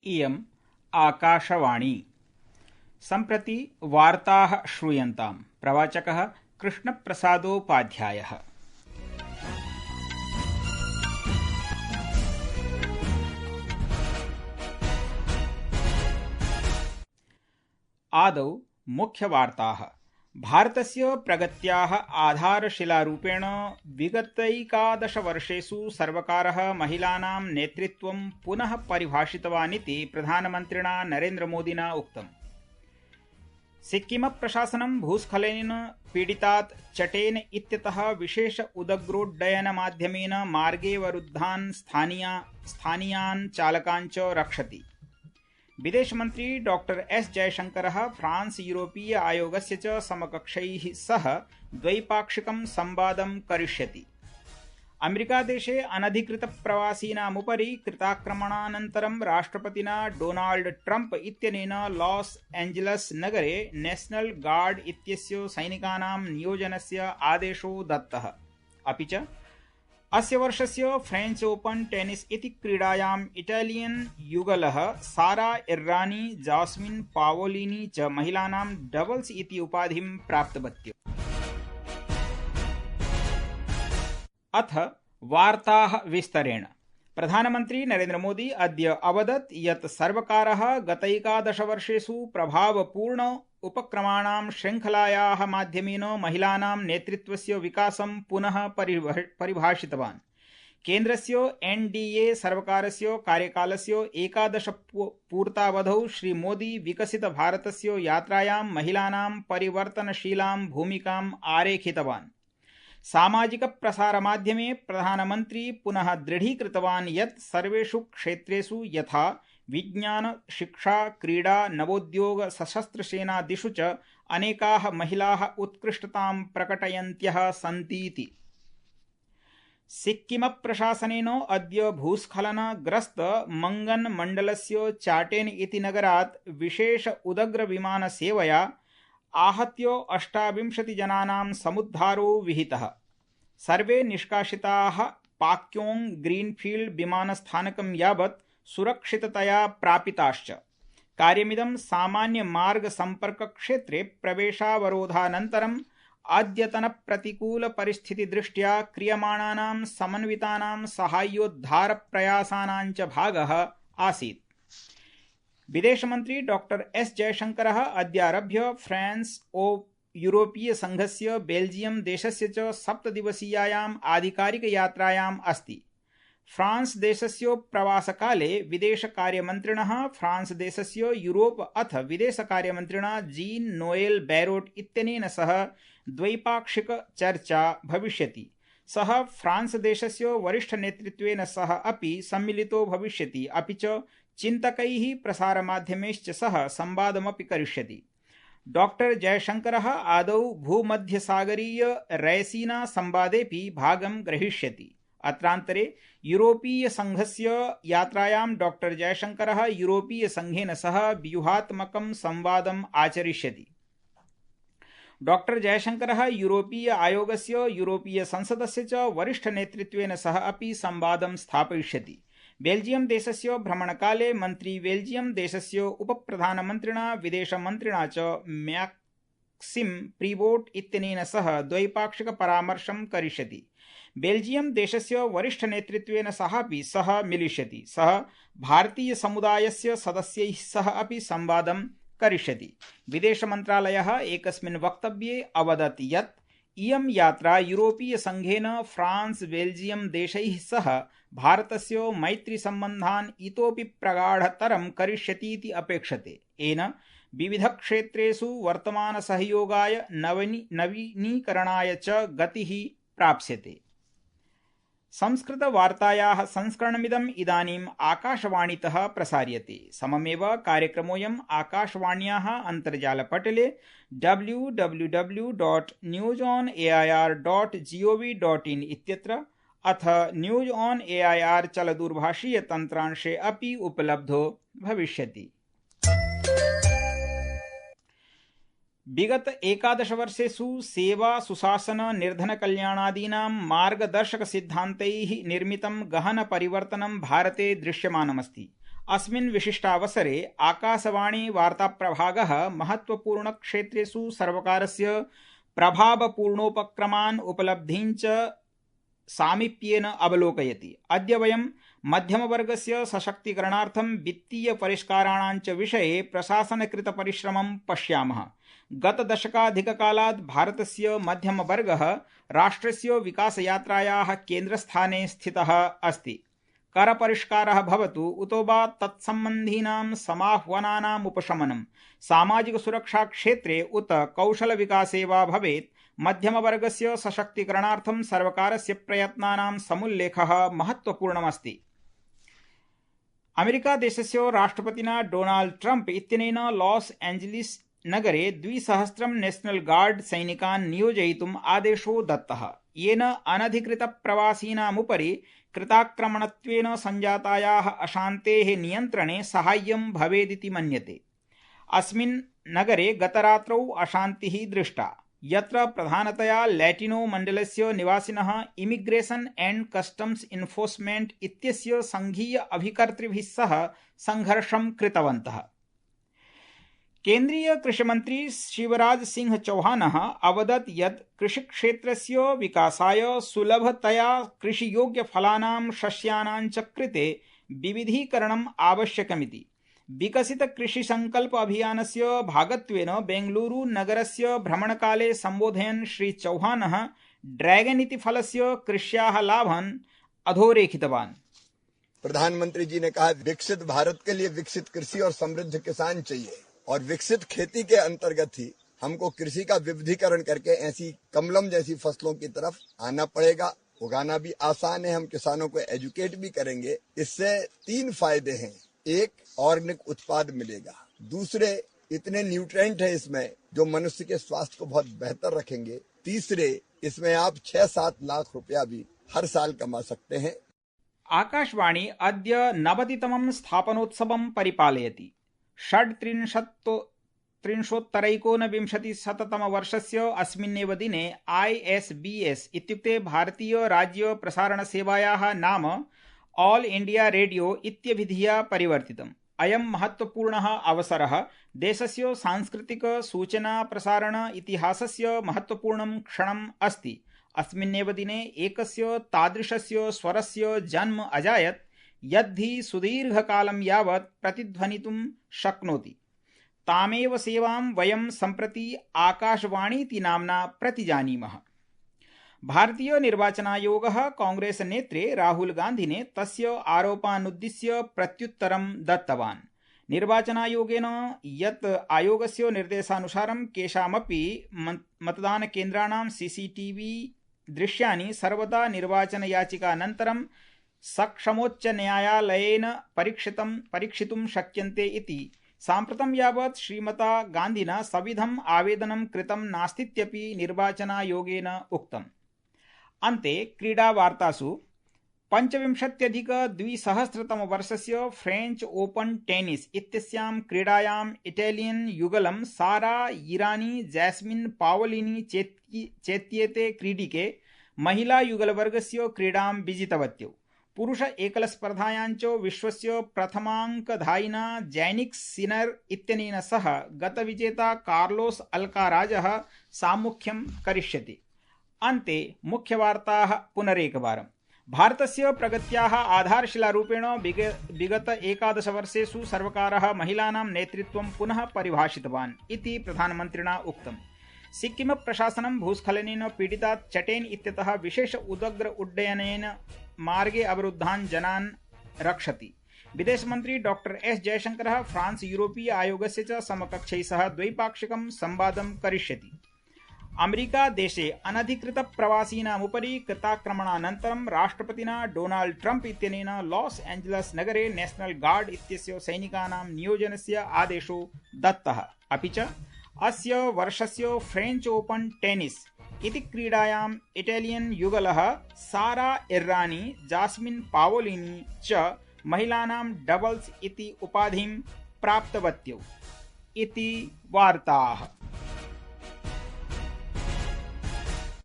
इयम् आकाशवाणी। सम्प्रति वार्ताः श्रूयन्ताम्। प्रवाचकः कृष्णप्रसादोपाध्यायः। आदौ मुख्यवार्ताः। भारतस्य प्रगत्याः आधारशिलारूपेण विगतैकादशवर्षेषु सर्वकारः महिलानां नेतृत्वं पुनः परिभाषितवानिति प्रधानमन्त्रिणा नरेन्द्रमोदिना उक्तम्। सिक्किमप्रशासनं भूस्खलनेन पीडितात् चटेन इत्यतः विशेष उदग्रोड्डयनमाध्यमेन मार्गेऽवरुद्धान् स्थानीयान् चालकान् च रक्षति। विदेशमन्त्री डॉ एस जयशंकरः फ्रांस यूरोपीय आयोगस्य च समकक्षैः सह द्वैपाक्षिकं संवादं करिष्यति। अमेरिकादेशे अनधिकृतप्रवासीनामुपरि कृताक्रमणानन्तरं राष्ट्रपतिना डोनाल्ड ट्रम्प इत्यनेन लॉस एंजेलस नगरे नेशनल गार्ड इत्यस्य सैनिकानां नियोजनस्य आदेशो दत्तः। अपि च अस्य वर्षस्य फ्रेंच ओपन टेनिस इति क्रीडायाम् इटालियन युगलः सारा इर्रानी जास्मिन पावोलिनी च महिलानां डबल्स इति उपाधिं प्राप्तवत्यौ। अथ वार्ताः विस्तरेण। प्रधानमन्त्री नरेन्द्र मोदी अद्य अवदत् यत् सर्वकारः गतैकादशवर्षेषु प्रभावपूर्ण उपक्रमाणां श्रृङ्खलायाः माध्यमेन महिलानां नेतृत्वस्य विकासं पुनः परिभाषितवान्। केन्द्रस्य एनडीए सर्वकारस्य कार्यकालस्य एकादश पूर्तावधौ श्री मोदी विकसित भारतस्य यात्रायां महिलानां परिवर्तनशीलां भूमिकाम् आरेखितवान्। सामाजिक प्रसारमाध्यमे प्रधानमन्त्री पुनः दृढीकृतवान् यत् सर्वेषु क्षेत्रेषु यथा विज्ञान, शिक्षा, क्रीडा, नवोद्योग, सशस्त्रसेनादिषु च अनेकाः महिलाः उत्कृष्टतां प्रकटयन्त्यः सन्तीति। सिक्किमप्रशासनेन अद्य भूस्खलनग्रस्त मंगन मण्डलस्य चाटेन इति नगरात् विशेष उदग्रविमानसेवया आहत्य 28 जनानां समुद्धारो विहितः। सर्वे निष्कासिताः पाक्योंग ग्रीनफील्ड विमानस्थानकं यावत् सुरक्षिततया प्रापिताश्च। कार्यमिदं सामान्य मार्ग संपर्क क्षेत्रे प्रवेशावरोधानन्तरम् अद्यतन प्रतिकूल परिस्थिति दृष्ट्या क्रियमाणानां समन्वितानां साहाय्योद्धार प्रयासानां च भागः आसीत्। विदेशमन्त्री डॉ एस जयशंकरः अद्यारभ्य फ्रांस यूरोपीय संघस्य बेल्जियम देशस्य च 7 दिवसीयायाम् आधिकारिकयात्रायाम् अस्ति। फ्रांस देशस्य प्रवासकाले विदेशकार्यमन्त्रिणः फ्रांस देशस्य यूरोप अथ विदेशकार्यमन्त्रिणा जीन नोएल बैरोट इत्यनेन सह द्वैपाक्षिक चर्चा भविष्यति। सः फ्रांस देशस्य वरिष्ठ नेतृत्वेन सह अपि सम्मिलितो भविष्यति। अपि च चिन्तकैः प्रसारमाध्यमैश्च सह संवादमपि करिष्यति। डॉक्टर जयशंकरः आदौ भूमध्यसागरीय रैसीना संवादेपि भागं ग्रहीष्यति। अत्रान्तरे यूरोपीय संघस्य यात्रायां डॉक्टर जयशंकरः यूरोपीय संघेन सह व्यूहात्मकं संवादम् आचरिष्यति। डॉक्टर जयशंकरः यूरोपीय आयोगस्य यूरोपीय संसदस्य च वरिष्ठ नेतृत्वेन सह अपि संवादं स्थापयिष्यति। बेल्जियम देशस्य भ्रमणकाले मन्त्री बेल्जियम देशस्य उपप्रधानमन्त्रिणा विदेशमन्त्रिणा च मैक्सिम प्रीवोट इत्यनेन सह द्वैपाक्षिक परामर्शं करिष्यति। बेल्जियम देशस्य वरिष्ठ नेतृत्वेन सहापि सः मिलिष्यति। सः भारतीय समुदायस्य सदस्यैः सह अपि संवादं करिष्यति। विदेशमन्त्रालयः एकस्मिन् वक्तव्ये अवदत् यत् इयं यात्रा यूरोपीय संघेन फ्रांस बेल्जियम देशैः सह भारतस्य मैत्रीसम्बन्धान् इतोपि प्रगाढतरं करिष्यतीति अपेक्षते। येन विविधक्षेत्रेषु वर्तमानसहयोगाय नवीनीकरणाय च गतिः प्राप्स्यते। संस्कृतवार्तायाः संस्करणमिदम् इदानीम् आकाशवाणीतः प्रसार्यते। सममेव कार्यक्रमोऽयम् आकाशवाण्याः अन्तर्जालपटले www.newsonair.gov.in इत्यत्र अथ न्यूज ऑन एआईआर चलदूरभाषीय तन्त्रांशे अपि उपलब्धो भविष्यति। विगत एकादशवर्षेषु सेवा सुशासन निर्धन कल्याणादीनां मार्गदर्शक सिद्धान्तैः निर्मितं गहन परिवर्तनं भारते दृश्यमानमस्ति। अस्मिन् विशिष्टावसरे आकाशवाणी वार्ताप्रभागः महत्वपूर्णक्षेत्रेषु सर्वकारस्य प्रभावपूर्णोपक्रमान् उपलब्धीञ्च सामीप्येन अवलोकयति। अद्य वयं मध्यमवर्गस्य सशक्तीकरणार्थं वित्तीयपरिष्काराणाञ्च विषये प्रशासनकृतपरिश्रमं पश्यामः। गतदशकाधिककालात् भारतस्य मध्यमवर्गः राष्ट्रस्य विकासयात्रायाः केन्द्रस्थाने स्थितः अस्ति। करपरिष्कारः भवतु उतो वा तत्सम्बन्धीनां समाह्वानानाम् उपशमनं, सामाजिकसुरक्षाक्षेत्रे उत कौशलविकासे वा भवेत्, मध्यमवर्गस्य सशक्तीकरणार्थं सर्वकारस्य प्रयत्नानां समुल्लेखः महत्वपूर्णमस्ति। अमेरिकादेशस्य राष्ट्रपतिना डोनाल्ड ट्रम्प इत्यनेन लॉस एंजलिस नगरे 200 नेशनल गार्ड सैनिकान् नियोजयितुम् आदेशो दत्तः, येन अनधिकृतप्रवासीनामुपरि कृताक्रमणत्वेन संजातायाः अशान्तेः नियन्त्रणे साहाय्यं भवेदिति मन्यते। अस्मिन् नगरे गतरात्रौ अशान्तिः दृष्टा, यत्र प्रधानतया लैटिनो मण्डलस्य निवासिनः इमिग्रेशन एंड कस्टम्स इन्फोर्समेंट इत्यस्य संघीय अभिकर्तृभिः सह संघर्षं कृतवन्तः। केन्द्रीय कृषिमन्त्री शिवराज सिंह चौहानः अवदत् यत् कृषिक्षेत्रस्य विकासाय सुलभतया कृषियोग्यफलानां सस्यानां च कृते विविधीकरणम् आवश्यकमिति। विकसित कृषिसंकल्प अभियानस्य भागत्वेन बेंगलुरु नगरस्य भ्रमणकाले सम्बोधयन् श्री चौहानः ड्रैगन इति फलस्य कृष्याः लाभान् अधोरेखितवान्। प्रधानमंत्री जी ने कहा विकसित भारत के लिए विकसित कृषि और समृद्ध किसान चाहिए, और विकसित खेती के अंतर्गत ही हमको कृषि का विविधीकरण करके ऐसी कमलम जैसी फसलों की तरफ आना पड़ेगा। उगाना भी आसान है, हम किसानों को एजुकेट भी करेंगे। इससे 3 फायदे हैं। एक, ऑर्गेनिक उत्पाद मिलेगा। दूसरे, इतने न्यूट्रिएंट है इसमें जो मनुष्य के स्वास्थ्य को बहुत बेहतर रखेंगे। तीसरे, इसमें आप 6-7 लाख रुपया भी हर साल कमा सकते हैं। आकाशवाणी अद्य 90तमं स्थापनोत्सवं परिपालयति। 33,000तमवर्षस्य अस्मिन्नेव दिने ISBS इत्युक्ते भारतीय राज्य प्रसारणसेवायाः नाम ऑल इंडिया रेडियो इत्यभिधिया परिवर्तितम्। अयं महत्वपूर्णः अवसरः देशस्य सांस्कृतिक सूचना प्रसारण इतिहासस्य महत्वपूर्णं क्षणम् अस्ति। अस्मिन्नेव दिने एकस्य तादृशस्य स्वरस्य जन्म अजायत् यद्धि सुदीर्घकालं यावत् प्रतिध्वनितुं शक्नोति। तामेव सेवां वयं सम्प्रति आकाशवाणीति नाम्ना प्रतिजानीमः। भारतीय निर्वाचनायोगः कांग्रेस नेत्रे राहुल गान्धिने तस्य आरोपानुद्दिश्य प्रत्युत्तरं दत्तवान्। निर्वाचनायोगेन यत् आयोगस्य निर्देशानुसारं केषामपि मतदानकेन्द्राणां CCTV दृश्यानि सर्वदा निर्वाचनयाचिकानन्तरं सक्षमोच्चन्यायालयेन परीक्षितुं शक्यन्ते इति साम्प्रतं यावत् श्रीमता गान्धिना सविधम् आवेदनं कृतं नास्तीत्यपि निर्वाचनायोगेन उक्तम्। अन्ते क्रीडावार्तासु 25,200तमवर्षस्य फ्रेंच ओपन टेनिस इत्यस्यां क्रीडायाम् इटालियन युगलं सारा इरानी जैस्मिन पावलिनी चेत्येते क्रीडिके महिला युगलवर्गस्य क्रीडां विजितवत्यौ। पुरुष एकलस्पर्धायां च विश्वस्य प्रथमाङ्कधायिना जैनिक सिनर इत्यनेन सह गतविजेता कार्लोस अल्काराजः साम्मुख्यं करिष्यति। अन्ते मुख्यवार्ताः पुनरेकवारम्। भारतस्य प्रगत्याः आधारशिलारूपेण विगत 11 वर्षेषु सर्वकारः महिलानां नेतृत्वं पुनः परिभाषितवान् इति प्रधानमन्त्रिणा उक्तम्। सिक्किम प्रशासनं भूस्खलनेन पीडितात् चटेन इत्यतः विशेष उदग्र उड्डयनेन मार्गे अवरुद्धान् जनान् रक्षति। विदेशमन्त्री डॉक्टर एस जयशंकरः फ्रांस यूरोपीय आयोगस्य च समकक्षैः सह द्वैपाक्षिकं संवादं करिष्यति। अमेरिका देशे अनधिकृत प्रवासीनामुपरि कृताक्रमणानन्तरं राष्ट्रपतिना डोनाल्ड ट्रम्प इत्यनेन लॉस एंजलस नगरे नेशनल गार्ड इत्यस्य सैनिकानां नियोजनस्य आदेशो दत्तः। अपि च अस्य वर्षस्य फ्रेंच ओपन टेनिस इति क्रीडायाम् इटालियन युगलः सारा इर्रानी जास्मिन पावोलिनी च महिलानां डबल्स इति उपाधिं प्राप्तवत्यौ इति वार्ताः।